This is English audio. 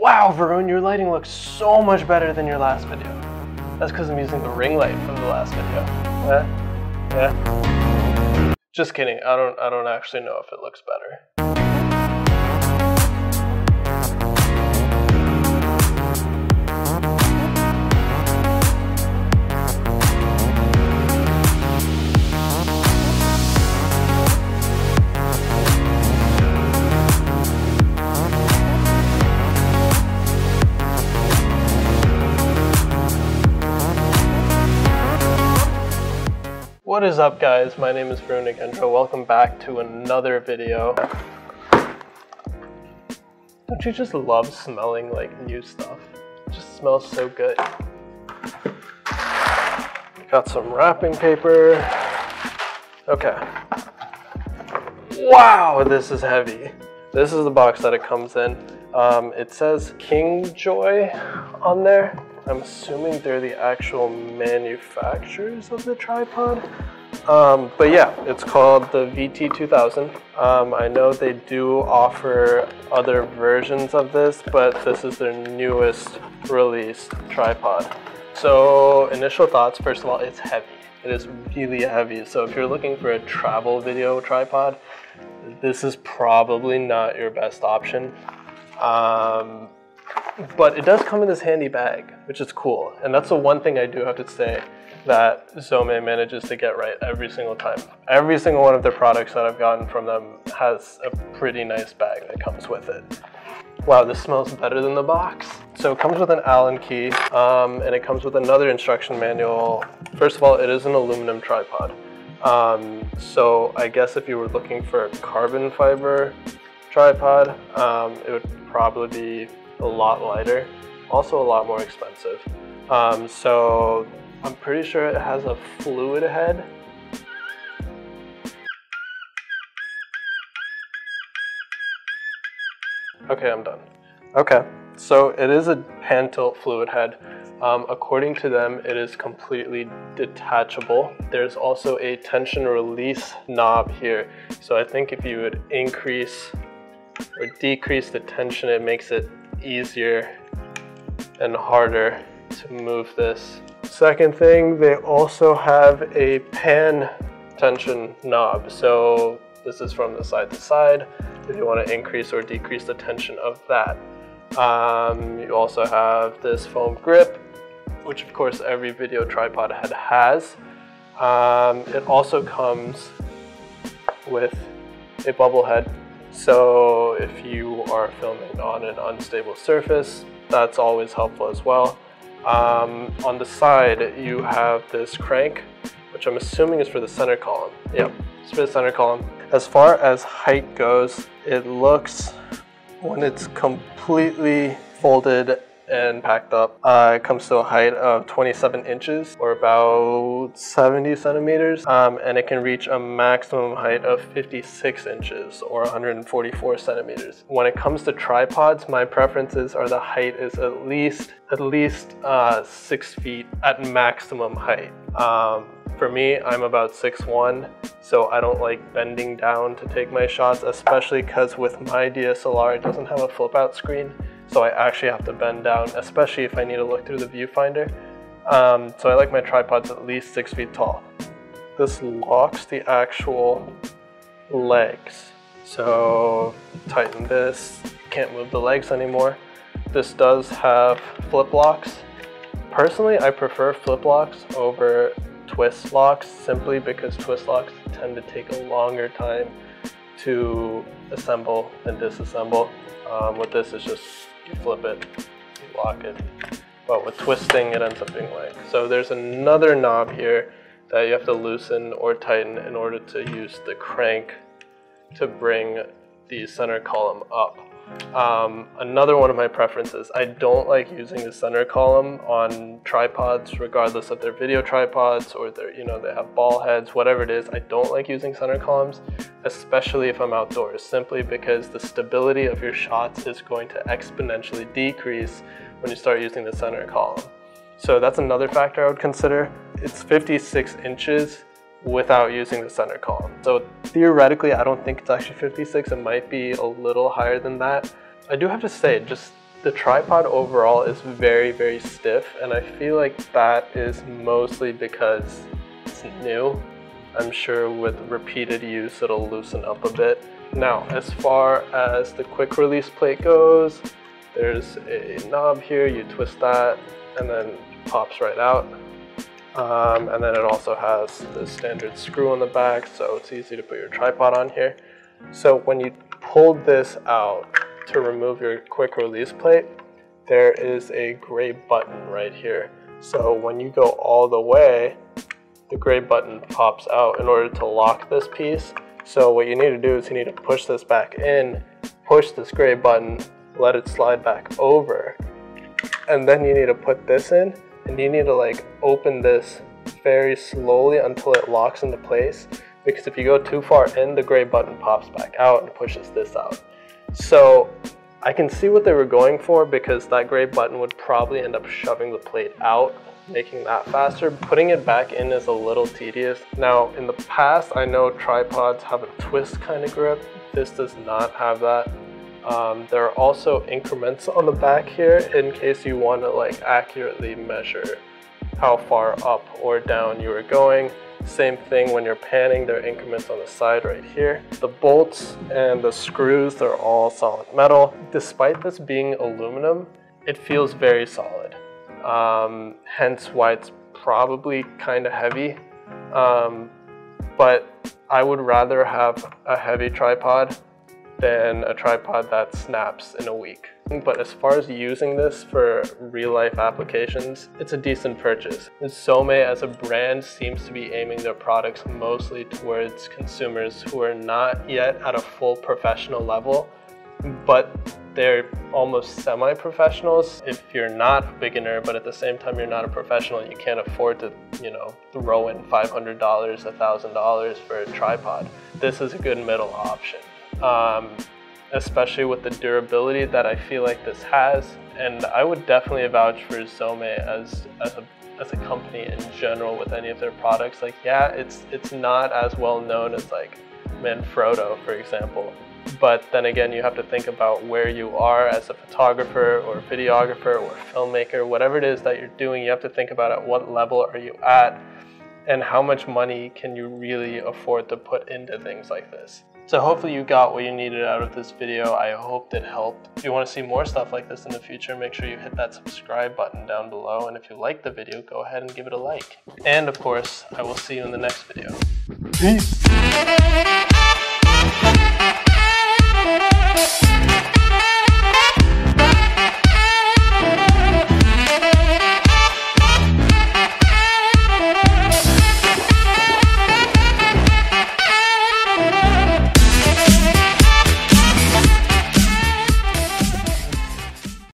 Wow, Varun, your lighting looks so much better than your last video. That's because I'm using the ring light from the last video. Yeah? Just kidding. I don't actually know if it looks better. What is up, guys? My name is Varun again. Welcome back to another video. Don't you just love smelling like new stuff? It just smells so good. Got some wrapping paper. Okay. Wow, this is heavy. This is the box that it comes in. It says Kingjoy on there. I'm assuming they're the actual manufacturers of the tripod. But yeah, it's called the VT-2000. I know they do offer other versions of this, but this is their newest released tripod. So initial thoughts, first of all, it's heavy. It is really heavy. So if you're looking for a travel video tripod, this is probably not your best option. But it does come in this handy bag, which is cool. And that's the one thing I do have to say that ZOMEI manages to get right every single time. Every single one of their products that I've gotten from them has a pretty nice bag that comes with it. Wow, this smells better than the box. So it comes with an Allen key, and it comes with another instruction manual. First of all, it is an aluminum tripod. So I guess if you were looking for a carbon fiber tripod, it would probably be a lot lighter, also a lot more expensive. So I'm pretty sure it has a fluid head. Okay, I'm done. Okay, so it is a pan tilt fluid head. According to them, it is completely detachable. There's also a tension release knob here. So I think if you would increase or decrease the tension, it makes it easier and harder to move this. Second thing, they also have a pan tension knob. So this is from the side to side if you want to increase or decrease the tension of that. You also have this foam grip, which of course every video tripod head has. It also comes with a bubble head. So if you are filming on an unstable surface, that's always helpful as well. On the side, you have this crank, which I'm assuming is for the center column. Yep, it's for the center column. As far as height goes, it looks, when it's completely folded and packed up, it comes to a height of 27 inches or about 70 centimeters, and it can reach a maximum height of 56 inches or 144 centimeters. When it comes to tripods, my preferences are the height is at least 6 feet at maximum height. For me, I'm about 6'1", so I don't like bending down to take my shots, especially because with my DSLR, it doesn't have a flip out screen. So I actually have to bend down, especially if I need to look through the viewfinder. So I like my tripods at least 6 feet tall. This locks the actual legs. So tighten this, can't move the legs anymore. This does have flip locks. Personally, I prefer flip locks over twist locks simply because twist locks tend to take a longer time to assemble and disassemble. With this, it's just you flip it, you lock it. But with twisting, it ends up being like. So there's another knob here that you have to loosen or tighten in order to use the crank to bring the center column up. Another one of my preferences, I don't like using the center column on tripods, regardless of their video tripods or their, they have ball heads, whatever it is. I don't like using center columns, especially if I'm outdoors, simply because the stability of your shots is going to exponentially decrease when you start using the center column. So that's another factor I would consider. It's 56 inches without using the center column. So theoretically, I don't think it's actually 56. It might be a little higher than that. I do have to say, just The tripod overall is very, very stiff, and I feel like that is mostly because it's new. I'm sure with repeated use it'll loosen up a bit. Now, as far as the quick release plate goes, there's a knob here, you twist that, and then it pops right out. And then it also has the standard screw on the back, so it's easy to put your tripod on here. So when you pull this out to remove your quick release plate, there is a gray button right here. So when you go all the way, the gray button pops out in order to lock this piece. So what you need to do is you need to push this back in, push this gray button, let it slide back over, and then you need to put this in, and you need to like open this very slowly until it locks into place, because if you go too far in, the gray button pops back out and pushes this out. So I can see what they were going for, because that gray button would probably end up shoving the plate out, making that faster. Putting it back in is a little tedious. Now, in the past, I know tripods have a twist kind of grip. This does not have that. There are also increments on the back here in case you want to like accurately measure how far up or down you are going. Same thing when you're panning, there are increments on the side right here. The bolts and the screws, they're all solid metal. Despite this being aluminum, it feels very solid. Hence why it's probably kind of heavy. But I would rather have a heavy tripod than a tripod that snaps in a week. But as far as using this for real-life applications, it's a decent purchase. ZOMEI as a brand seems to be aiming their products mostly towards consumers who are not yet at a full professional level, but they're almost semi-professionals. If you're not a beginner, but at the same time you're not a professional and you can't afford to, throw in $500, $1,000 for a tripod, this is a good middle option. Especially with the durability that I feel like this has, and I would definitely vouch for ZOMEI as a company in general with any of their products. Like, yeah, it's not as well known as like Manfrotto, for example, but then again, you have to think about where you are as a photographer or videographer or filmmaker. Whatever it is that you're doing, you have to think about at what level are you at and how much money can you really afford to put into things like this. So hopefully you got what you needed out of this video. I hope it helped. If you want to see more stuff like this in the future, make sure you hit that subscribe button down below. And if you like the video, go ahead and give it a like. And of course, I will see you in the next video. Peace.